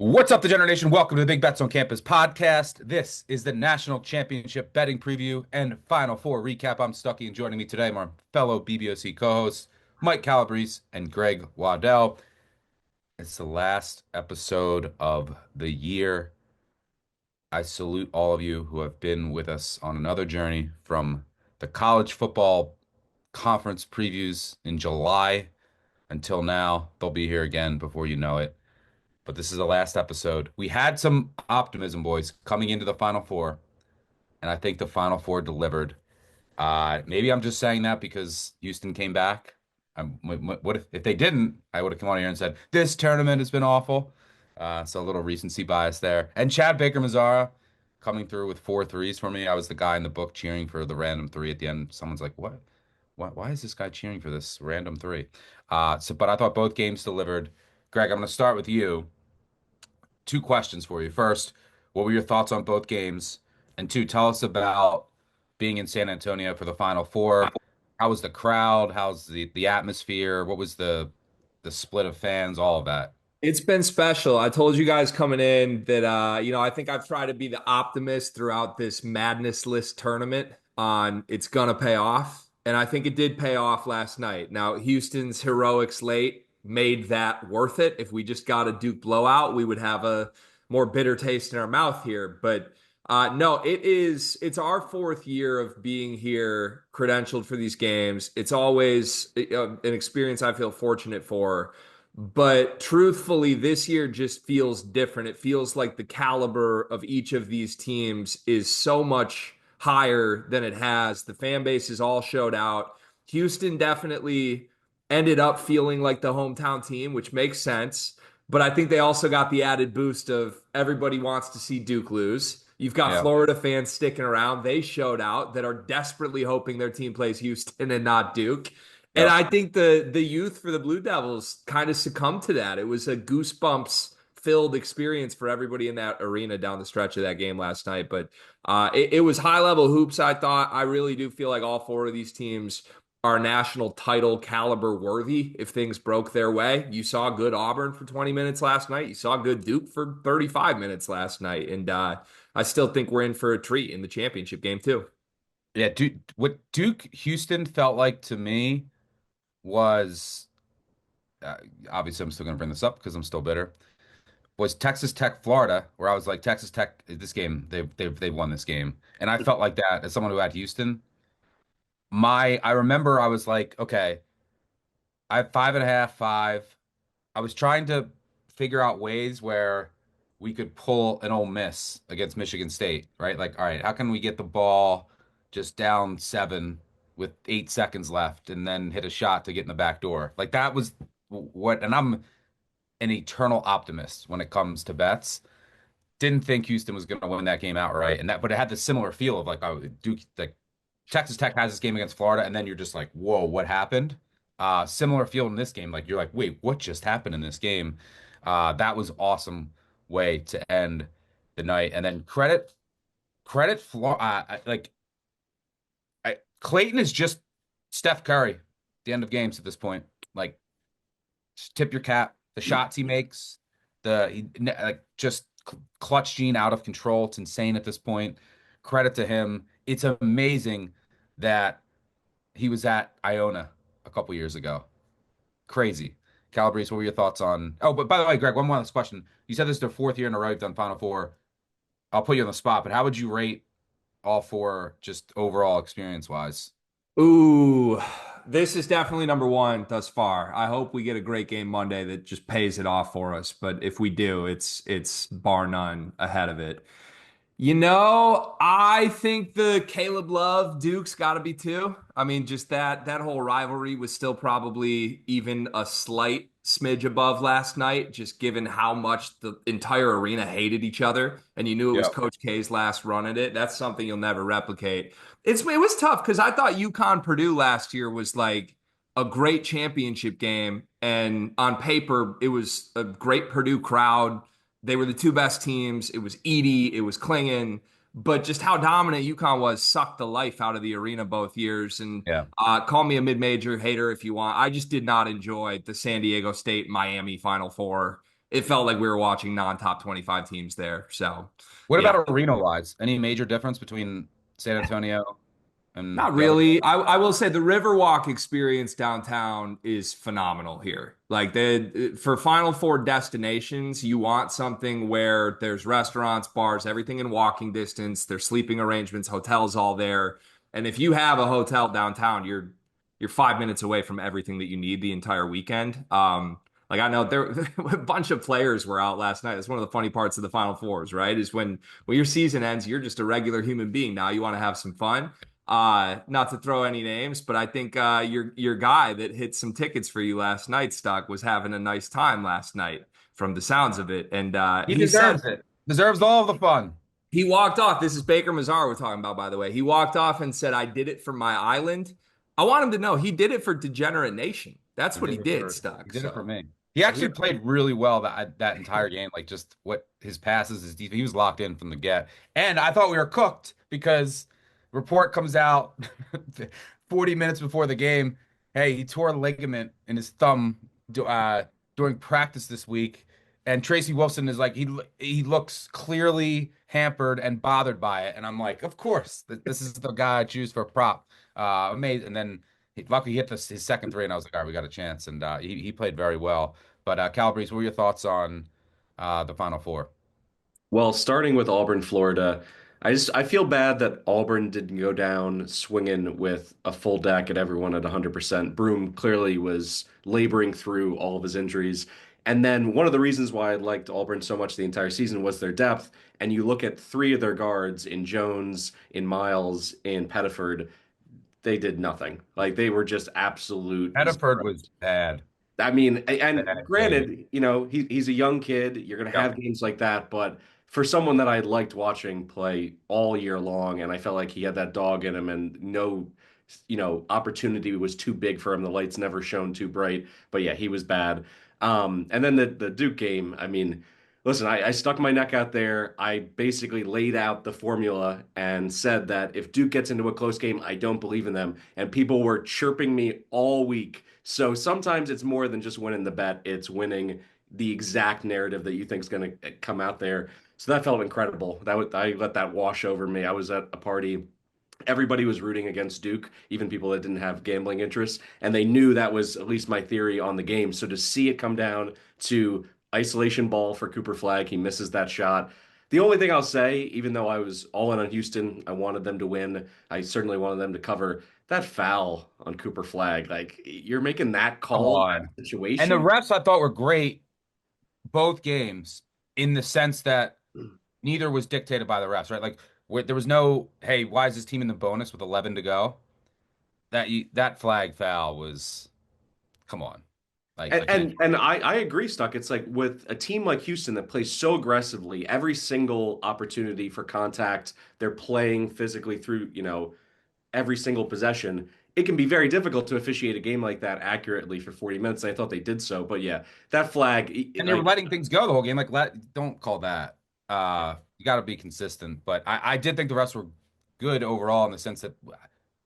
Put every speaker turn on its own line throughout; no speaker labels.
What's up, the generation? Welcome to the Big Bets on Campus podcast. This is the National Championship betting preview and Final Four recap. I'm Stuckey, and joining me today, my fellow BBOC co-hosts, Mike Calabrese and Greg Waddell. It's the last episode of the year. I salute all of you who have been with us on another journey from the college football conference previews in July until now. They'll be here again before you know it. But this is the last episode. We had some optimism, boys, coming into the Final Four, and I think the Final Four delivered. Maybe I'm just saying that because Houston came back. What if they didn't? I would have come on here and said this tournament has been awful. So a little recency bias there. And Chad Baker Mazzara coming through with four threes for me. I was the guy in the book cheering for the random three at the end. Someone's like, "What? Why is this guy cheering for this random three?" But I thought both games delivered. Greg, I'm going to start with you. Two questions for you. First, what were your thoughts on both games? And two, tell us about being in San Antonio for the Final Four. How was the crowd? How's the atmosphere? What was the split of fans? All of that.
It's been special. I told you guys coming in that I think I've tried to be the optimist throughout this madness list tournament on it's gonna pay off. And I think it did pay off last night. Now, Houston's heroics late made that worth it. If we just got a Duke blowout, we would have a more bitter taste in our mouth here. But no, it's our fourth year of being here, credentialed for these games. It's always an experience I feel fortunate for. But truthfully, this year just feels different. It feels like the caliber of each of these teams is so much higher than it has. The fan bases all showed out. Houston definitely ended up feeling like the hometown team, which makes sense. But I think they also got the added boost of everybody wants to see Duke lose. You've got
Yeah.
Florida fans sticking around. They showed out that are desperately hoping their team plays Houston and not Duke. And
Yep.
I think the youth for the Blue Devils kind of succumbed to that. It was a goosebumps filled experience for everybody in that arena down the stretch of that game last night. But it was high level hoops. I thought I really do feel like all four of these teams are national title caliber worthy if things broke their way. You saw good Auburn for 20 minutes last night. You saw good Duke for 35 minutes last night. And I still think we're in for a treat in the championship game too.
Yeah. What Duke Houston felt like to me was uh, obviously I'm still going to bring this up because I'm still bitter. Was Texas Tech Florida, where I was like Texas Tech this game they've won this game, and I felt like that as someone who had Houston. I remember I was like, okay, I have 5.5, 5. I was trying to figure out ways where we could pull an Ole Miss against Michigan State, right? Like, all right, how can we get the ball just down 7 with 8 seconds left and then hit a shot to get in the back door? Like that was what, and I'm an eternal optimist when it comes to bets. Didn't think Houston was going to win that game outright, and that, but it had the similar feel of like, oh, Duke, like Texas Tech has this game against Florida, and then you're just like, whoa, what happened? Similar feel in this game, like you're like, wait, what just happened in this game? That was awesome way to end the night, and then credit Florida, Clayton is just Steph Curry. At the end of games at this point, like just tip your cap. The shots he makes, like just clutch gene out of control. It's insane at this point. Credit to him. It's amazing that he was at Iona a couple years ago. Crazy. Calabrese, what were your thoughts on? Oh, but by the way, Greg, one more last question. You said this is their fourth year in a row you've done Final Four. I'll put you on the spot, but how would you rate all four just overall experience wise?
Ooh, this is definitely number one thus far. I hope we get a great game Monday that just pays it off for us. But if we do, it's bar none ahead of it. I think the Caleb Love Duke's got to be two. I mean, just that whole rivalry was still probably even a slight smidge above last night, just given how much the entire arena hated each other, and you knew it was
Yeah.
Coach K's last run at it. That's something you'll never replicate. It was tough because I thought UConn Purdue last year was like a great championship game, and on paper it was a great Purdue crowd. They were the two best teams. It was Edey, it was Klingon, but just how dominant UConn was sucked the life out of the arena both years. And
Yeah.
call me a mid-major hater if you want. I just did not enjoy the San Diego State Miami Final Four. it felt like we were watching non-top 25 teams there. So
What
yeah.
about arena wise? Any major difference between San Antonio and
Not
the other?
really. I will say the Riverwalk experience downtown is phenomenal here. Like for Final Four destinations, you want something where there's restaurants, bars, everything in walking distance. There's sleeping arrangements, hotels all there. And if you have a hotel downtown, you're 5 minutes away from everything that you need the entire weekend. Like I know there a bunch of players were out last night. That's one of the funny parts of the Final Fours, right? Is when your season ends, you're just a regular human being now. You want to have some fun. Not to throw any names, but I think your guy that hit some tickets for you last night, Stuck, was having a nice time last night from the sounds of it. And
He
he said
deserves it. Deserves all the fun.
he walked off. This is Baker Mazar we're talking about, by the way. He walked off and said, "I did it for my island." I want him to know he did it for Degenerate Nation. That's what he did,
He
Stuck.
did it for
So
me. He actually played really well that entire game. Like just what his passes, his defense, he was locked in from the get. And I thought we were cooked because report comes out 40 minutes before the game. Hey, he tore a ligament in his thumb during practice this week. And Tracy Wilson is like he looks clearly hampered and bothered by it. And I'm like, of course, this is the guy I choose for a prop. Amazing. And then luckily he hit his second three, and I was like, all right, we got a chance. And he played very well. But Calabrese, what were your thoughts on the Final Four?
Well, starting with Auburn, Florida, I feel bad that Auburn didn't go down swinging with a full deck at everyone at 100%. Broom clearly was laboring through all of his injuries. And then one of the reasons why I liked Auburn so much the entire season was their depth. And you look at three of their guards in Jones, in Miles, in Pettiford, they did nothing. Like they were just absolute
Hediford
zeros.
was bad.
I mean, and
Bad game.
granted, he's a young kid. You're going to
Yep.
have games like that, but for someone that I liked watching play all year long, and I felt like he had that dog in him, and no, opportunity was too big for him. The lights never shone too bright, but yeah, he was bad. And then the Duke game. I mean, listen, I stuck my neck out there. I basically laid out the formula and said that if Duke gets into a close game, I don't believe in them, and people were chirping me all week. So sometimes it's more than just winning the bet, it's winning the exact narrative that you think is going to come out there. So that felt incredible. I let that wash over me. I was at a party. Everybody was rooting against Duke, even people that didn't have gambling interests, and they knew that was at least my theory on the game. So to see it come down to isolation ball for Cooper Flag, he misses that shot. The only thing I'll say, even though I was all in on Houston, I wanted them to win. I certainly wanted them to cover that foul on Cooper Flag. Like you're making that
Come
call in
on.
that
And the
situation.
refs I thought were great both games in the sense that neither was dictated by the refs, right? Like there was no, hey, why is this team in the bonus with 11 to go? That flag foul was, come on.
And
I can't.
and, and I agree, Stuck. It's like with a team like Houston that plays so aggressively, every single opportunity for contact, they're playing physically through, every single possession. It can be very difficult to officiate a game like that accurately for 40 minutes. I thought they did so, but yeah, that flag,
And they were letting things go the whole game. Like, don't call that. You got to be consistent. But I did think the refs were good overall in the sense that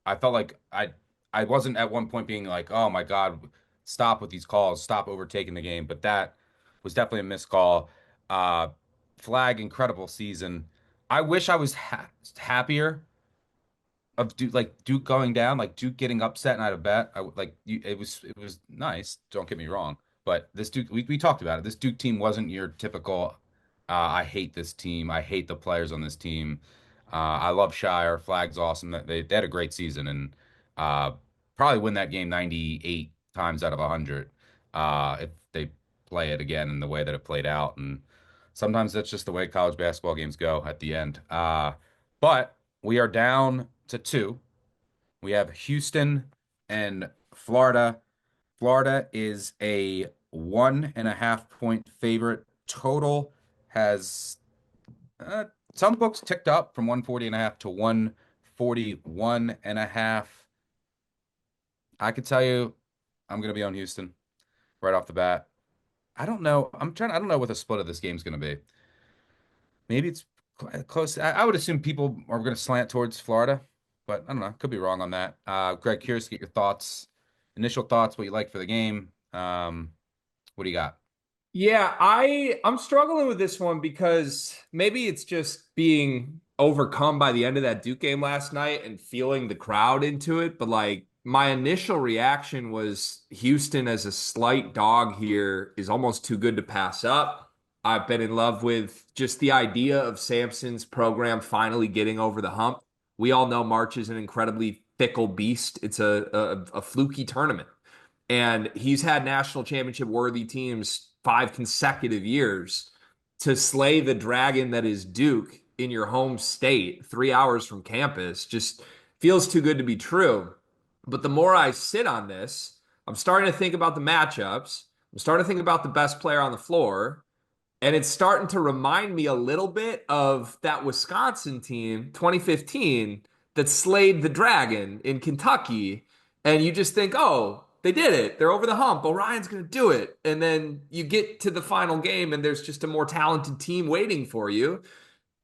I felt like I wasn't at one point being like, oh my God, stop with these calls, stop overtaking the game. But that was definitely a missed call. Uh, Flag, incredible season. I wish I was happier of Duke going down, like Duke getting upset and I had a bet. It was nice. Don't get me wrong, but this Duke we talked about it. This Duke team wasn't your typical. I hate this team. I hate the players on this team. I love Shire. Flag's awesome. They had a great season and uh, probably win that game 98 times out of 100 if they play it again in the way that it played out. And sometimes that's just the way college basketball games go at the end. But we are down to two. We have Houston and Florida. Florida is a 1.5 point favorite. Total has some books ticked up from 140.5 to 141.5. I could tell you I'm going to be on Houston right off the bat. I don't know. I don't know what the split of this game is going to be. Maybe it's close. I would assume people are going to slant towards Florida, but I don't know. Could be wrong on that. Greg, curious to get your thoughts, initial thoughts, what you like for the game. What do you got?
Yeah, I'm struggling with this one because maybe it's just being overcome by the end of that Duke game last night and feeling the crowd into it. But like my initial reaction was Houston as a slight dog here is almost too good to pass up. I've been in love with just the idea of Sampson's program finally getting over the hump. We all know March is an incredibly fickle beast. It's a fluky tournament. And he's had national championship worthy teams 5 consecutive years. To slay the dragon that is Duke in your home state, 3 hours from campus, just feels too good to be true. But the more I sit on this, I'm starting to think about the matchups. I'm starting to think about the best player on the floor. And it's starting to remind me a little bit of that Wisconsin team, 2015, that slayed the Dragon in Kentucky. And you just think, oh, they did it. They're over the hump. Orion's going to do it. And then you get to the final game, and there's just a more talented team waiting for you.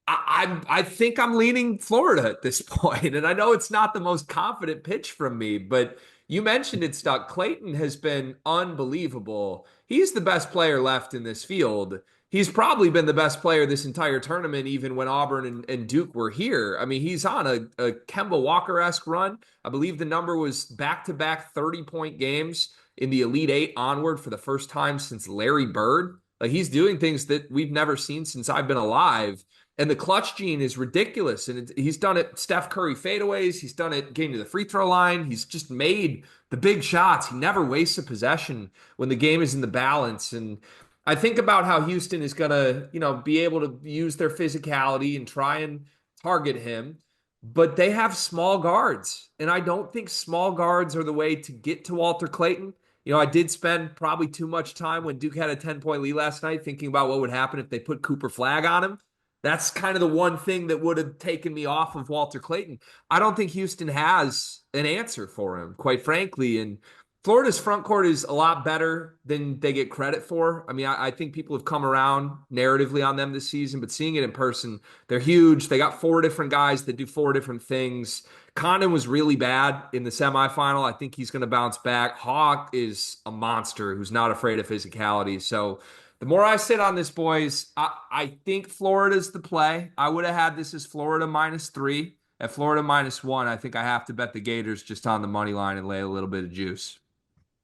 I think I'm leaning Florida at this point, and I know it's not the most confident pitch from me, but you mentioned it, Stuck. Clayton has been unbelievable. He's the best player left in this field. He's probably been the best player this entire tournament, even when Auburn and Duke were here. I mean, he's on a Kemba Walker-esque run. I believe the number was back-to-back 30-point games in the Elite Eight onward for the first time since Larry Bird. Like, he's doing things that we've never seen since I've been alive. And the clutch gene is ridiculous. And he's done it Steph Curry fadeaways. He's done it getting to the free throw line. He's just made the big shots. He never wastes a possession when the game is in the balance. And I think about how Houston is going to, be able to use their physicality and try and target him. But they have small guards. And I don't think small guards are the way to get to Walter Clayton. I did spend probably too much time when Duke had a 10-point lead last night thinking about what would happen if they put Cooper Flagg on him. That's kind of the one thing that would have taken me off of Walter Clayton. I don't think Houston has an answer for him, quite frankly. And Florida's front court is a lot better than they get credit for. I mean, I think people have come around narratively on them this season, but seeing it in person, they're huge. They got 4 different guys that do 4 different things. Condon was really bad in the semifinal. I think he's going to bounce back. Hawk is a monster who's not afraid of physicality. So the more I sit on this, boys, I think Florida's the play. I would have had this as Florida -3. At Florida -1, I think I have to bet the Gators just on the money line and lay a little bit of juice.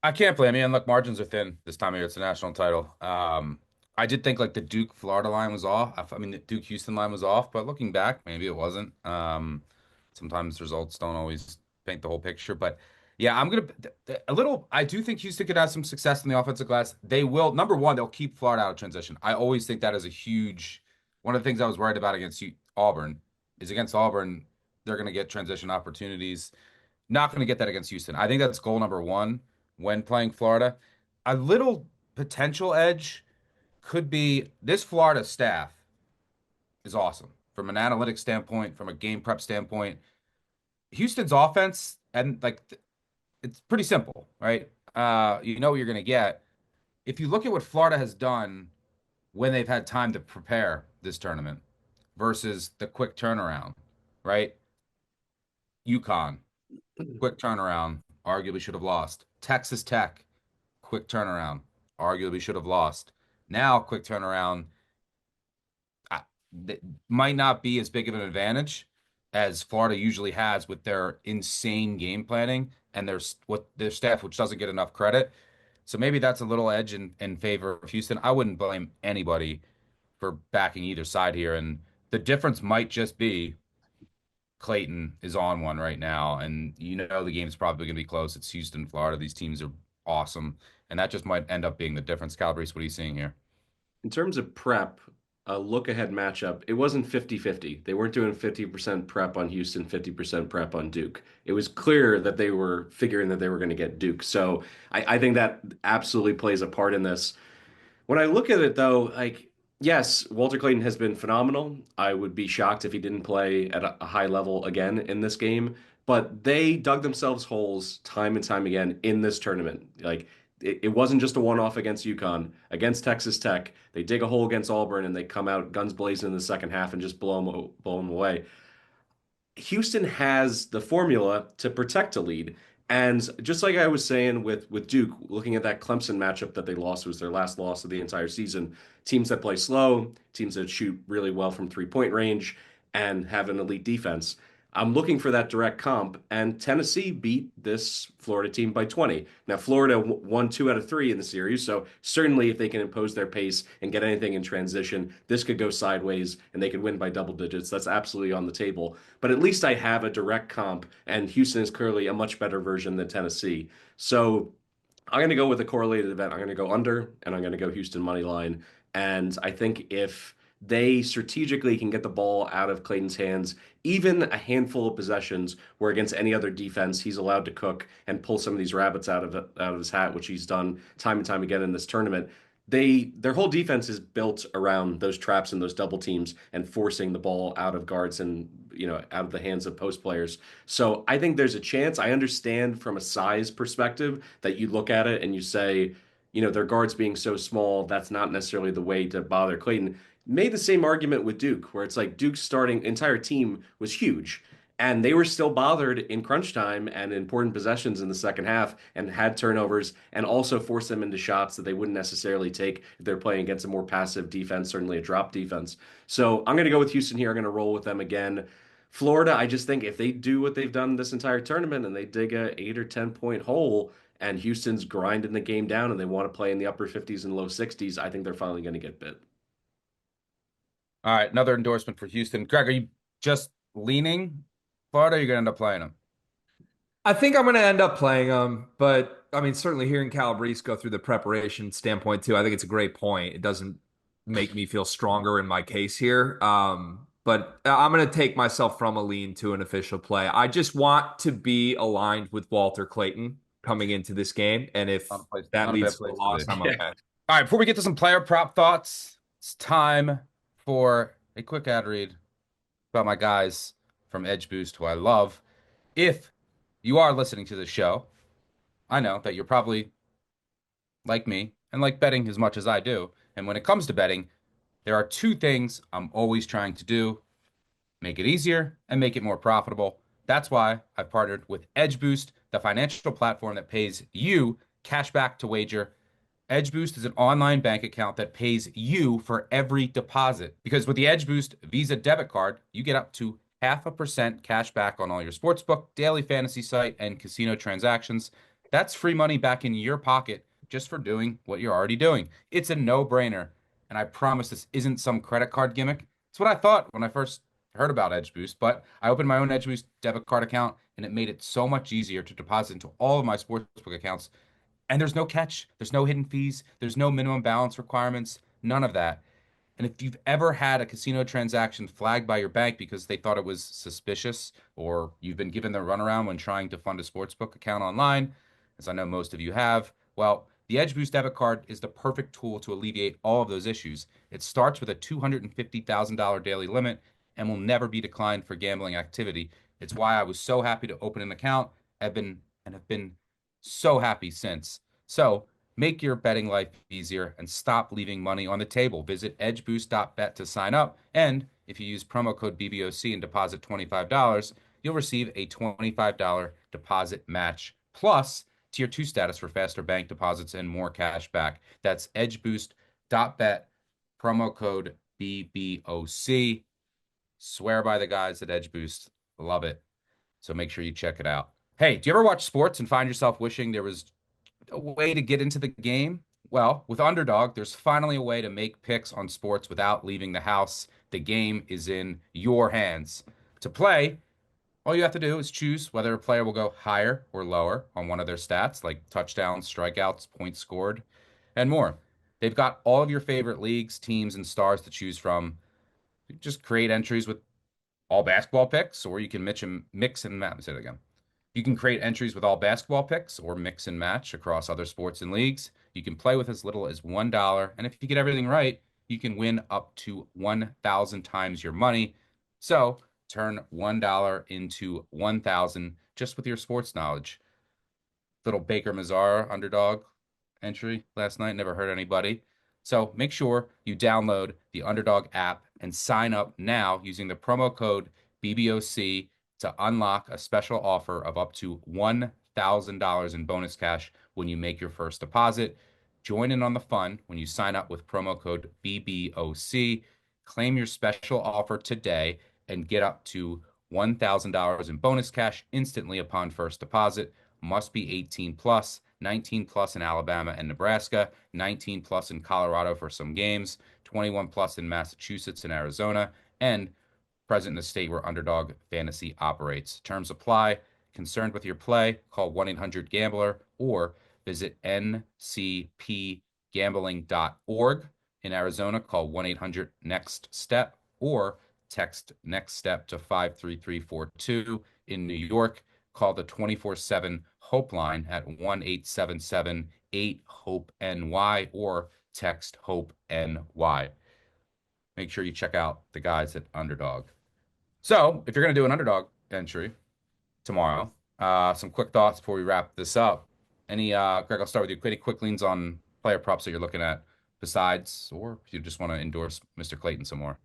I can't blame you. And look, margins are thin this time of year. It's a national title. I did think like the Duke Florida line was off. I mean, the Duke Houston line was off, but looking back, maybe it wasn't. Sometimes results don't always paint the whole picture, but yeah, a little. I do think Houston could have some success in the offensive glass. They will. Number one, they'll keep Florida out of transition. I always think that is a huge one of the things I was worried about against Auburn is against Auburn, they're going to get transition opportunities. Not going to get that against Houston. I think that's goal number one when playing Florida. A little potential edge could be this Florida staff is awesome from an analytics standpoint, from a game prep standpoint. Houston's offense and like it's pretty simple, right? You know what you're going to get. If you look at what Florida has done when they've had time to prepare this tournament versus the quick turnaround, right? UConn, quick turnaround, arguably should have lost. Texas Tech, quick turnaround, arguably should have lost. Now, quick turnaround might not be as big of an advantage as Florida usually has with their insane game planning and their staff, which doesn't get enough credit. So maybe that's a little edge in favor of Houston. I wouldn't blame anybody for backing either side here. And the difference might just be Clayton is on one right now. And the game's probably going to be close. It's Houston, Florida. These teams are awesome. And that just might end up being the difference. Calabrese, what are you seeing here?
In terms of prep, a look-ahead matchup, it wasn't 50-50. They weren't doing 50% prep on Houston, 50% prep on Duke. It was clear that they were figuring that they were going to get Duke. So I think that absolutely plays a part in this. When I look at it, though, like, yes, Walter Clayton has been phenomenal. I would be shocked if he didn't play at a high level again in this game. But they dug themselves holes time and time again in this tournament. Like, it wasn't just a one-off against UConn. Against Texas Tech, they dig a hole against Auburn, and they come out guns blazing in the second half and just blow them away. Houston has the formula to protect a lead. And just like I was saying with Duke, looking at that Clemson matchup that they lost, was their last loss of the entire season. Teams that play slow, teams that shoot really well from 3-point range, and have an elite defense. I'm looking for that direct comp, and Tennessee beat this Florida team by 20. Now, Florida won 2 out of 3 in the series, so certainly if they can impose their pace and get anything in transition, this could go sideways and they could win by double digits. That's absolutely on the table. But at least I have a direct comp, and Houston is clearly a much better version than Tennessee. So I'm going to go with a correlated event. I'm going to go under, and I'm going to go Houston money line. And I think if they strategically can get the ball out of Clayton's hands, even a handful of possessions where against any other defense he's allowed to cook and pull some of these rabbits out of his hat, which he's done time and time again in this tournament. Their whole defense is built around those traps and those double teams and forcing the ball out of guards and out of the hands of post players. So I think there's a chance. I understand from a size perspective that you look at it and you say, their guards being so small, that's not necessarily the way to bother Clayton. Made the same argument with Duke, where it's like Duke's starting entire team was huge. And they were still bothered in crunch time and important possessions in the second half and had turnovers and also forced them into shots that they wouldn't necessarily take if they're playing against a more passive defense, certainly a drop defense. So I'm going to go with Houston here. I'm going to roll with them again. Florida, I just think if they do what they've done this entire tournament and they dig a 8 or 10 point hole and Houston's grinding the game down and they want to play in the upper 50s and low 60s, I think they're finally going to get bit.
All right, another endorsement for Houston. Greg, are you just leaning Florida? Or you're going to end up playing them?
I think I'm going to end up playing them, but I mean, certainly hearing Calabrese go through the preparation standpoint too, I think it's a great point. It doesn't make me feel stronger in my case here. But I'm going to take myself from a lean to an official play. I just want to be aligned with Walter Clayton coming into this game. And if that leads to a loss, I'm okay.
All right, before we get to some player prop thoughts, it's time for a quick ad read about my guys from Edge Boost, who I love. If you are listening to the show, I know that you're probably like me and like betting as much as I do. And when it comes to betting, there are two things I'm always trying to do: make it easier and make it more profitable. That's why I've partnered with Edge Boost, the financial platform that pays you cash back to wager. Edge Boost is an online bank account that pays you for every deposit. Because with the Edge Boost Visa debit card, you get up to 0.5% cash back on all your sportsbook, daily fantasy site, and casino transactions. That's free money back in your pocket just for doing what you're already doing. It's a no-brainer. And I promise this isn't some credit card gimmick. It's what I thought when I first heard about Edge Boost, but I opened my own Edge Boost debit card account and it made it so much easier to deposit into all of my sportsbook accounts. And there's no catch, there's no hidden fees, there's no minimum balance requirements, none of that. And if you've ever had a casino transaction flagged by your bank because they thought it was suspicious, or you've been given the runaround when trying to fund a sportsbook account online, as I know most of you have, well, the Edge Boost debit card is the perfect tool to alleviate all of those issues. It starts with a $250,000 daily limit and will never be declined for gambling activity. It's why I was so happy to open an account. Have been so happy since. So make your betting life easier and stop leaving money on the table. Visit edgeboost.bet to sign up. And if you use promo code BBOC and deposit $25, you'll receive a $25 deposit match plus Tier 2 status for faster bank deposits and more cash back. That's edgeboost.bet, promo code BBOC. Swear by the guys at Edge Boost. Love it. So make sure you check it out. Hey, do you ever watch sports and find yourself wishing there was a way to get into the game? Well, with Underdog, there's finally a way to make picks on sports without leaving the house. The game is in your hands. To play, all you have to do is choose whether a player will go higher or lower on one of their stats, like touchdowns, strikeouts, points scored, and more. They've got all of your favorite leagues, teams, and stars to choose from. You just create entries with all basketball picks, or you can mix and match. Say it again. You can create entries with all basketball picks or mix and match across other sports and leagues. You can play with as little as $1. And if you get everything right, you can win up to 1,000 times your money. So turn $1 into 1,000 just with your sports knowledge. Little Baker Mazara underdog entry last night. Never hurt anybody. So make sure you download the Underdog app and sign up now using the promo code BBOC to unlock a special offer of up to $1,000 $1,000 in bonus cash when you make your first deposit. Join in on the fun when you sign up with promo code BBOC. Claim your special offer today and get up to $1,000 in bonus cash instantly upon first deposit. Must be 18 plus, 19 plus in Alabama and Nebraska, 19 plus in Colorado for some games, 21 plus in Massachusetts and Arizona, and present in the state where Underdog Fantasy operates. Terms apply. Concerned with your play? Call 1-800-GAMBLER or visit ncpgambling.org. In Arizona, call 1-800-NEXT-STEP or text next step to 53342. In New York, call the 24/7 Hope line at 1-877-8-HOPE-NY or text HOPE-NY. Make sure you check out the guys at Underdog. So, if you're going to do an Underdog entry tomorrow, some quick thoughts before we wrap this up. Greg, I'll start with you. Any quick leans on player props that you're looking at besides, or if you just want to endorse Mr. Clayton some more?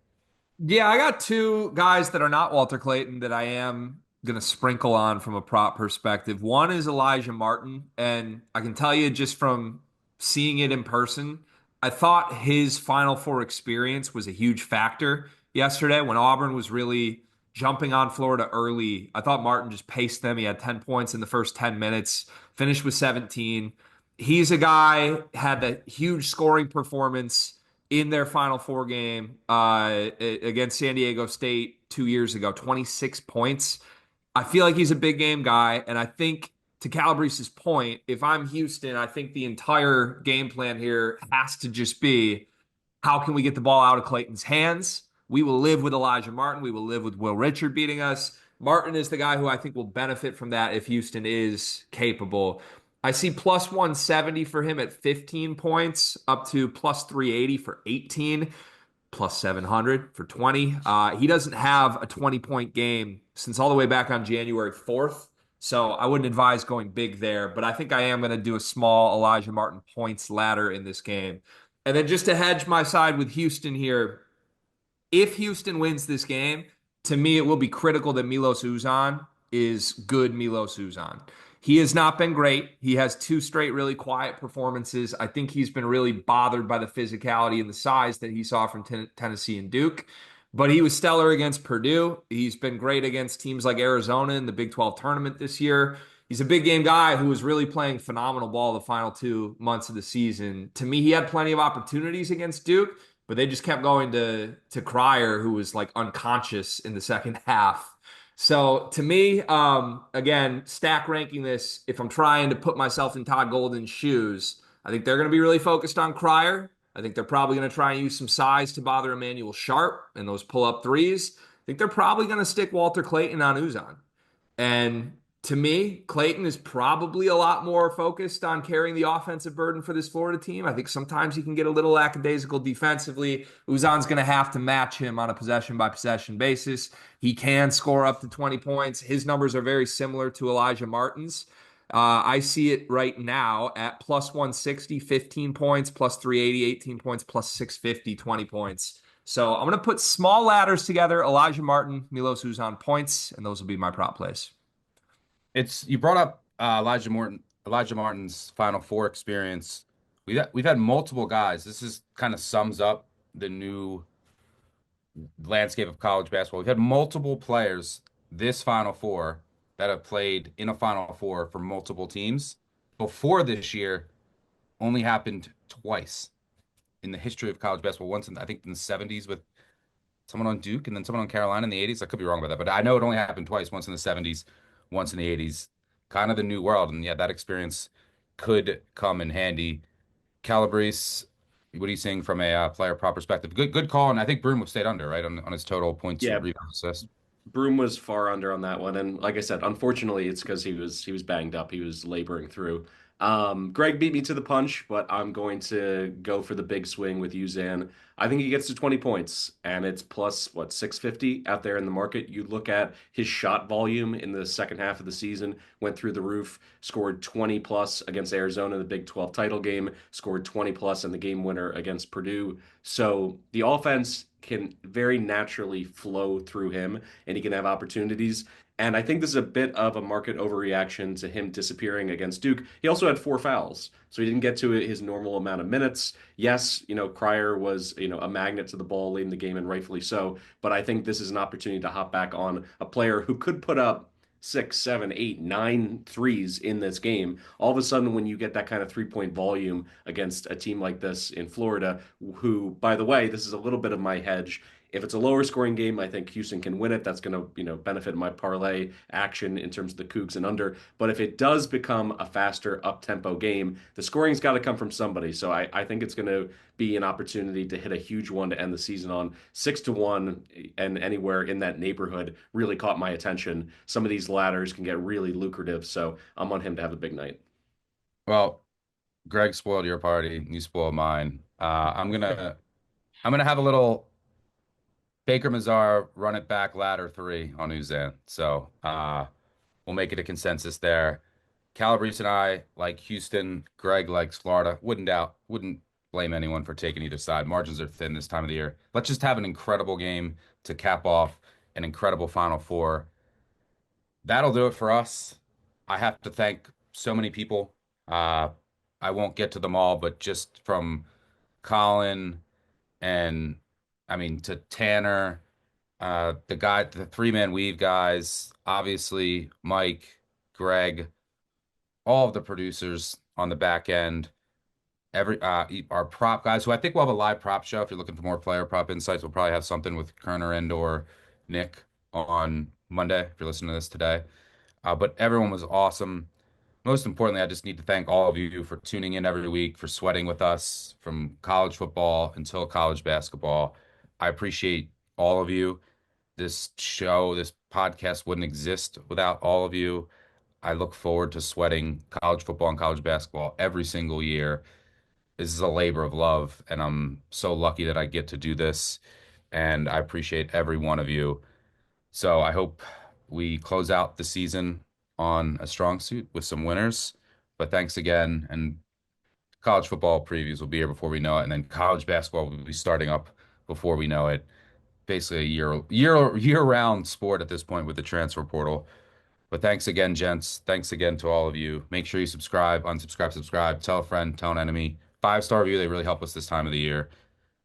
Yeah, I got two guys that are not Walter Clayton that I am going to sprinkle on from a prop perspective. One is Elijah Martin, and I can tell you just from seeing it in person, I thought his Final Four experience was a huge factor yesterday when Auburn was really jumping on Florida early. I thought Martin just paced them. He had 10 points in the first 10 minutes, finished with 17. He's a guy, had a huge scoring performance in their Final Four game against San Diego State 2 years ago, 26 points. I feel like he's a big game guy, and I think to Calabrese's point, if I'm Houston, I think the entire game plan here has to just be, how can we get the ball out of Clayton's hands? We will live with Elijah Martin. We will live with Will Richard beating us. Martin is the guy who I think will benefit from that if Houston is capable. I see plus 170 for him at 15 points, up to plus 380 for 18, plus 700 for 20. He doesn't have a 20-point game since all the way back on January 4th, so I wouldn't advise going big there, but I think I am going to do a small Elijah Martin points ladder in this game. And then just to hedge my side with Houston here, if Houston wins this game, to me it will be critical that Milos Uzan is good Milos Uzan. He has not been great. He has two straight really quiet performances. I think he's been really bothered by the physicality and the size that he saw from Tennessee and Duke. But he was stellar against Purdue. He's been great against teams like Arizona in the Big 12 tournament this year. He's a big game guy who was really playing phenomenal ball the final 2 months of the season. To me, he had plenty of opportunities against Duke, but they just kept going to Cryer, who was like unconscious in the second half. So to me, again, stack ranking this, if I'm trying to put myself in Todd Golden's shoes, I think they're going to be really focused on Cryer. I think they're probably going to try and use some size to bother Emmanuel Sharp and those pull-up threes. I think they're probably going to stick Walter Clayton on Uzan. And to me, Clayton is probably a lot more focused on carrying the offensive burden for this Florida team. I think sometimes he can get a little lackadaisical defensively. Uzan's going to have to match him on a possession-by-possession basis. He can score up to 20 points. His numbers are very similar to Elijah Martin's. I see it right now at plus 160, 15 points, plus 380, 18 points, plus 650, 20 points. So I'm going to put small ladders together, Elijah Martin, Milos Uzan points, and those will be my prop plays.
You brought up Elijah Martin's Final Four experience. We've had multiple guys. This kind of sums up the new landscape of college basketball. We've had multiple players this Final Four that have played in a Final Four for multiple teams. Before this year, only happened twice in the history of college basketball. Once I think in the 70s with someone on Duke and then someone on Carolina in the 80s. I could be wrong about that, but I know it only happened twice, once in the 70s, once in the 80s. Kind of the new world. And yeah, that experience could come in handy. Calabrese, what are you seeing from a player prop perspective? Good call. And I think Broom stayed under, right, on his total points and rebounds assist.
Broom was far under on that one, and like I said, unfortunately, it's because he was banged up. He was laboring through. Greg beat me to the punch, but I'm going to go for the big swing with Uzan. I think he gets to 20 points, and it's plus, 650 out there in the market. You look at his shot volume in the second half of the season, went through the roof, scored 20 plus against Arizona in the Big 12 title game, scored 20 plus in the game winner against Purdue. So the offense can very naturally flow through him, and he can have opportunities. And I think this is a bit of a market overreaction to him disappearing against Duke. He also had 4 fouls, so he didn't get to his normal amount of minutes. Yes, Cryer was, a magnet to the ball late in the game, and rightfully so. But I think this is an opportunity to hop back on a player who could put up 6, 7, 8, 9 threes in this game. All of a sudden, when you get that kind of 3-point volume against a team like this in Florida, who, by the way, this is a little bit of my hedge. If it's a lower scoring game, I think Houston can win it. That's going to, benefit my parlay action in terms of the Cougs and under. But if it does become a faster up tempo game, the scoring's got to come from somebody. So I think it's going to be an opportunity to hit a huge one to end the season on. 6-1 and anywhere in that neighborhood really caught my attention. Some of these ladders can get really lucrative. So I'm on him to have a big night.
Well, Greg spoiled your party. You spoiled mine. I'm gonna have a little Baker Mazar run it back ladder 3 on Uzan. So we'll make it a consensus there. Calabrese and I like Houston. Greg likes Florida. Wouldn't blame anyone for taking either side. Margins are thin this time of the year. Let's just have an incredible game to cap off an incredible Final Four. That'll do it for us. I have to thank so many people. I won't get to them all, but just from Colin and I mean to Tanner, the 3-man weave guys, obviously Mike, Greg, all of the producers on the back end, our prop guys who I think we'll have a live prop show. If you're looking for more player prop insights, we'll probably have something with Kerner and or Nick on Monday if you're listening to this today. But everyone was awesome. Most importantly, I just need to thank all of you for tuning in every week, for sweating with us from college football until college basketball. I appreciate all of you. This show, this podcast wouldn't exist without all of you. I look forward to sweating college football and college basketball every single year. This is a labor of love, and I'm so lucky that I get to do this. And I appreciate every one of you. So I hope we close out the season on a strong suit with some winners. But thanks again. And college football previews will be here before we know it. And then college basketball will be starting up before we know it. Basically a year-round sport at this point with the transfer portal. But thanks again, gents. Thanks again to all of you. Make sure you subscribe, unsubscribe, subscribe, tell a friend, tell an enemy. 5-star review. They really help us this time of the year.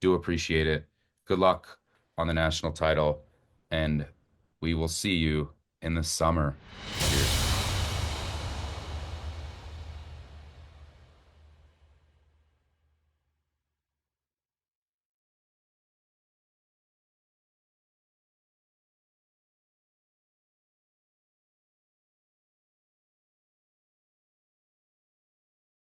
Do appreciate it. Good luck on the national title. And we will see you in the summer. Cheers.